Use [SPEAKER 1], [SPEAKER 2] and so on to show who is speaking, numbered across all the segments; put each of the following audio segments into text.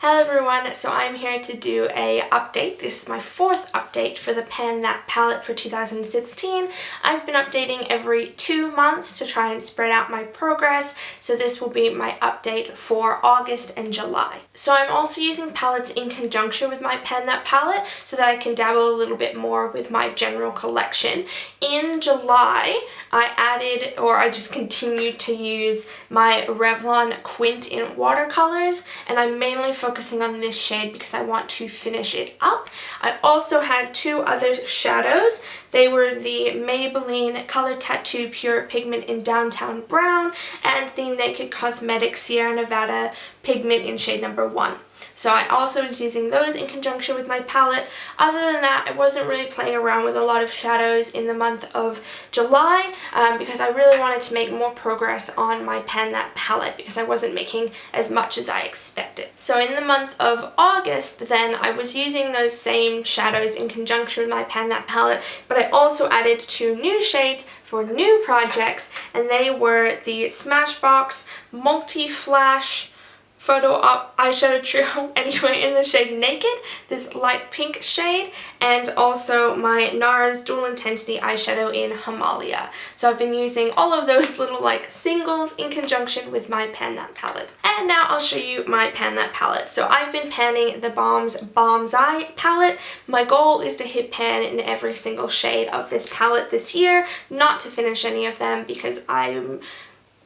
[SPEAKER 1] Hello everyone, so I'm here to do a update. This is my fourth update for the Pan That palette for 2016. I've been updating every 2 months to try and spread out my progress, so this will be my update for August and July. So I'm also using palettes in conjunction with my Pan That palette so that I can dabble a little bit more with my general collection. In July, I just continued to use my Revlon Quint in watercolors, and I'm mainly focusing on this shade because I want to finish it up. I also had two other shadows. They were the Maybelline Color Tattoo Pure Pigment in Downtown Brown and the Naked Cosmetics Sierra Nevada Pigment in shade number 1. So I also was using those in conjunction with my palette. Other than that, I wasn't really playing around with a lot of shadows in the month of July because I really wanted to make more progress on my Pan That palette because I wasn't making as much as I expected. So in the month of August, then I was using those same shadows in conjunction with my Pan That palette, but I also added 2 new shades for new projects, and they were the Smashbox Multi-Flash Photo Op eyeshadow trio, anyway, in the shade Naked, this light pink shade, and also my NARS Dual Intensity eyeshadow in Himalaya. So I've been using all of those little singles in conjunction with my Pan That palette. And now I'll show you my Pan That palette. So I've been panning the Balm's Eye palette. My goal is to hit pan in every single shade of this palette this year, not to finish any of them because I'm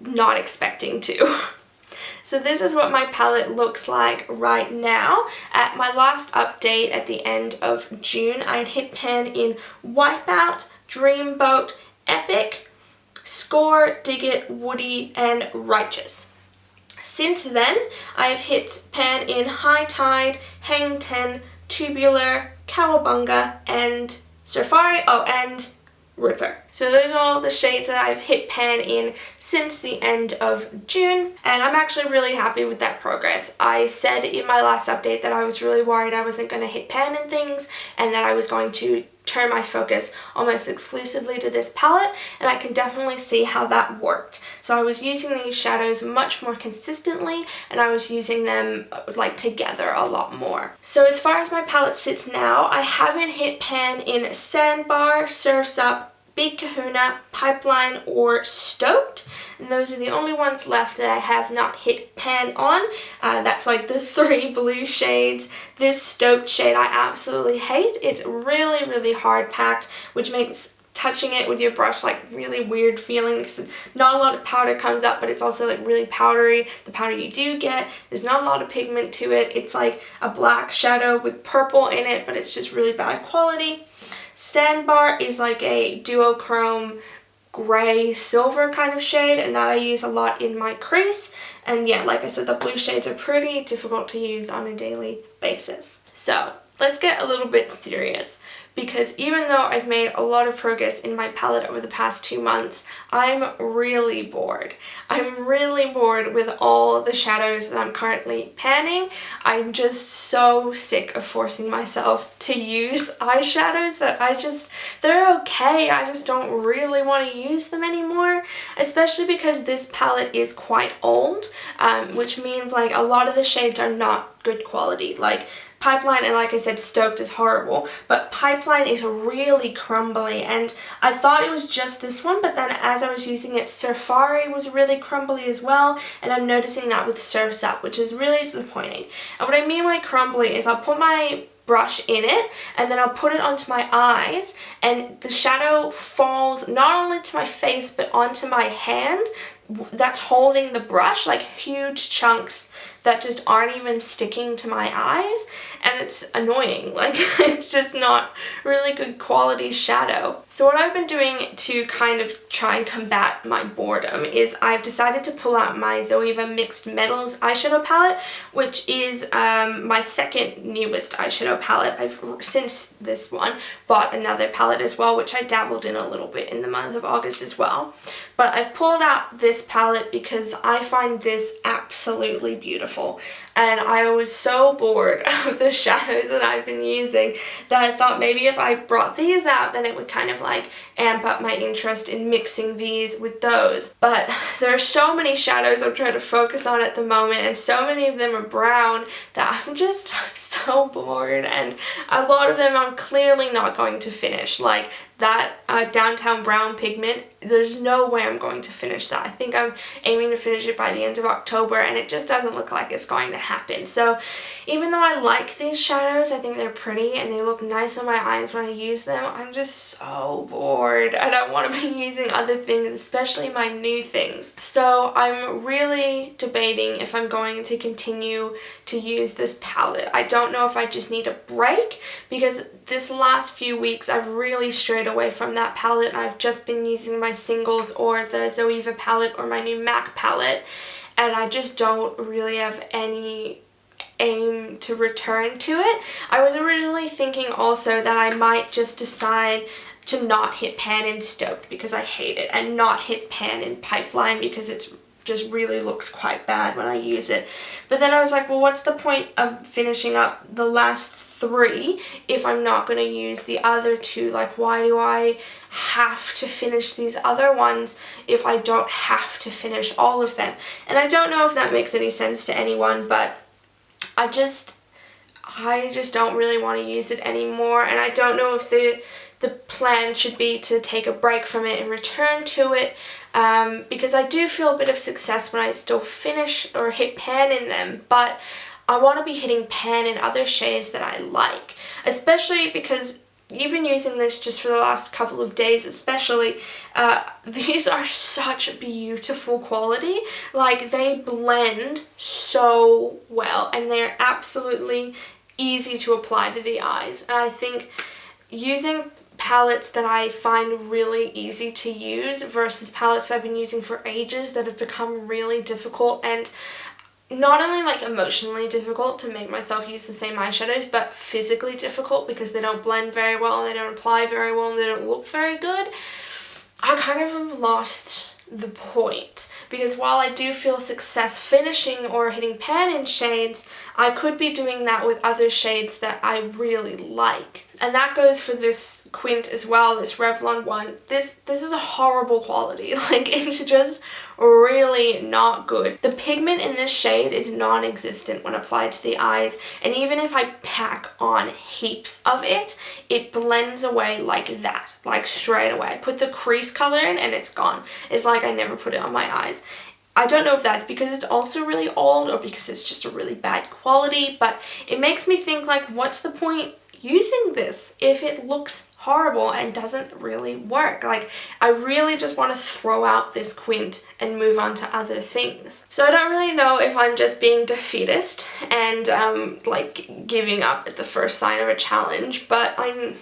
[SPEAKER 1] not expecting to. So this is what my palette looks like right now. At my last update at the end of June, I had hit pan in Wipeout, Dreamboat, Epic, Score, Dig It, Woody, and Righteous. Since then, I have hit pan in High Tide, Hang Ten, Tubular, Cowabunga, and Safari, and Ripper. So those are all the shades that I've hit pan in since the end of June, and I'm actually really happy with that progress. I said in my last update that I was really worried I wasn't going to hit pan in things and that I was going to turn my focus almost exclusively to this palette, and I can definitely see how that worked. So I was using these shadows much more consistently, and I was using them together a lot more. So as far as my palette sits now, I haven't hit pan in Sandbar, Surf's Up, Big Kahuna, Pipeline, or Stoked, and those are the only ones left that I have not hit pan on. That's the 3 blue shades. This Stoked shade I absolutely hate. It's really, really hard packed, which makes touching it with your brush really weird feeling because not a lot of powder comes up, but it's also really powdery. The powder you do get, there's not a lot of pigment to it. It's like a black shadow with purple in it, but it's just really bad quality. Sandbar is a duochrome gray silver kind of shade, and that I use a lot in my crease. And yeah, like I said, the blue shades are pretty difficult to use on a daily basis. So let's get a little bit serious, because even though I've made a lot of progress in my palette over the past 2 months, I'm really bored. I'm really bored with all the shadows that I'm currently panning. I'm just so sick of forcing myself to use eyeshadows that they're okay, I just don't really want to use them anymore, especially because this palette is quite old, which means a lot of the shades are not good quality. Pipeline and like I said, Stoked is horrible, but Pipeline is really crumbly, and I thought it was just this one, but then as I was using it, Safari was really crumbly as well, and I'm noticing that with Surf's Up, which is really disappointing. And what I mean by crumbly is I'll put my brush in it and then I'll put it onto my eyes, and the shadow falls not only to my face but onto my hand that's holding the brush, huge chunks that just aren't even sticking to my eyes, and it's annoying. It's just not really good quality shadow. So what I've been doing to kind of try and combat my boredom is I've decided to pull out my Zoeva Mixed Metals eyeshadow palette, which is my second newest eyeshadow palette. I've, since this one, bought another palette as well, which I dabbled in a little bit in the month of August as well. But I've pulled out this palette because I find this absolutely beautiful. and I was so bored of the shadows that I've been using that I thought maybe if I brought these out, then it would kind of like amp up my interest in mixing these with those. But there are so many shadows I'm trying to focus on at the moment, and so many of them are brown that I'm so bored, and a lot of them I'm clearly not going to finish. Like that Downtown Brown pigment, there's no way I'm going to finish that. I think I'm aiming to finish it by the end of October, and it just doesn't look like it's going to happen. So even though I like these shadows, I think they're pretty and they look nice on my eyes when I use them, I'm just so bored. I don't want to be using other things, especially my new things. So I'm really debating if I'm going to continue to use this palette. I don't know if I just need a break, because this last few weeks I've really strayed away from that palette, and I've just been using my singles or the Zoeva palette or my new MAC palette, and I just don't really have any aim to return to it. I was originally thinking also that I might just decide to not hit pan in Stoked because I hate it, and not hit pan in Pipeline because it's just really looks quite bad when I use it. But then I was like, well, what's the point of finishing up the last 3 if I'm not going to use the other 2? Like, why do I have to finish these other ones if I don't have to finish all of them? And I don't know if that makes any sense to anyone, but I just don't really want to use it anymore, and I don't know if the plan should be to take a break from it and return to it, because I do feel a bit of success when I still finish or hit pan in them, but I want to be hitting pan in other shades that I like, especially because even using this just for the last couple of days especially, these are such beautiful quality. Like, they blend so well and they're absolutely easy to apply to the eyes. And I think using palettes that I find really easy to use versus palettes I've been using for ages that have become really difficult, and not only like emotionally difficult to make myself use the same eyeshadows, but physically difficult because they don't blend very well, and they don't apply very well, and they don't look very good, I kind of have lost the point. Because while I do feel success finishing or hitting pan in shades, I could be doing that with other shades that I really like. And that goes for this Quint as well, this Revlon one. This is a horrible quality. Like, it's just really not good. The pigment in this shade is non-existent when applied to the eyes, and even if I pack on heaps of it, it blends away like that, like straight away. Put the crease color in and it's gone. It's like I never put it on my eyes. I don't know if that's because it's also really old or because it's just a really bad quality, but it makes me think, like, what's the point using this if it looks horrible and doesn't really work? Like, I really just want to throw out this Quint and move on to other things. So I don't really know if I'm just being defeatist and like giving up at the first sign of a challenge, but I'm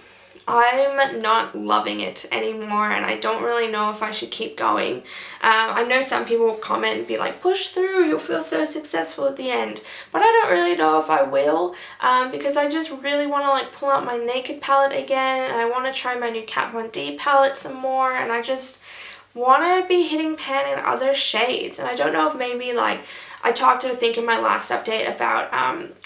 [SPEAKER 1] not loving it anymore, and I don't really know if I should keep going. I know some people will comment and be like, push through, you'll feel so successful at the end, but I don't really know if I will, because I just really want to like pull out my Naked palette again, and I want to try my new Kat Von D palette some more, and I just want to be hitting pan in other shades. And I don't know if maybe, like, I talked, I think, in my last update about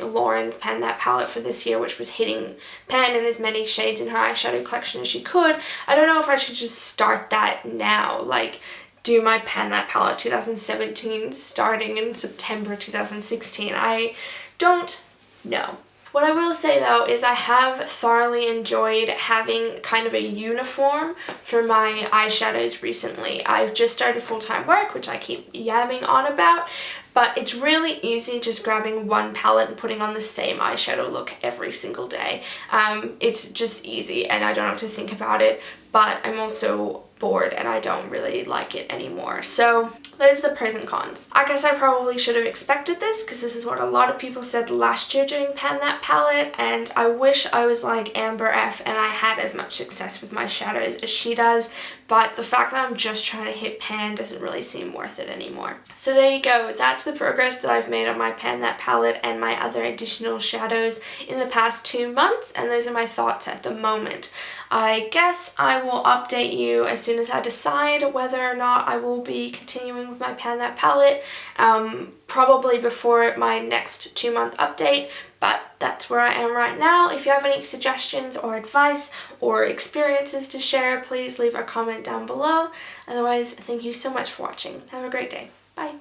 [SPEAKER 1] Lauren's Pan That palette for this year, which was hitting pan in as many shades in her eyeshadow collection as she could. I don't know if I should just start that now, like do my Pan That palette 2017 starting in September 2016. I don't know. What I will say though is I have thoroughly enjoyed having kind of a uniform for my eyeshadows recently. I've just started full-time work, which I keep yamming on about, but it's really easy just grabbing one palette and putting on the same eyeshadow look every single day. It's just easy and I don't have to think about it, but I'm also bored and I don't really like it anymore. So those are the pros and cons. I guess I probably should have expected this because this is what a lot of people said last year during Pan That palette, and I wish I was like Amber F and I had as much success with my shadows as she does, but the fact that I'm just trying to hit pan doesn't really seem worth it anymore. So there you go, that's the progress that I've made on my Pan That palette and my other additional shadows in the past 2 months, and those are my thoughts at the moment. I guess I will update you as soon as I decide whether or not I will be continuing with my Pan That palette. probably before my next 2-month update, but that's where I am right now. If you have any suggestions or advice or experiences to share, please leave a comment down below. Otherwise, thank you so much for watching. Have a great day. Bye.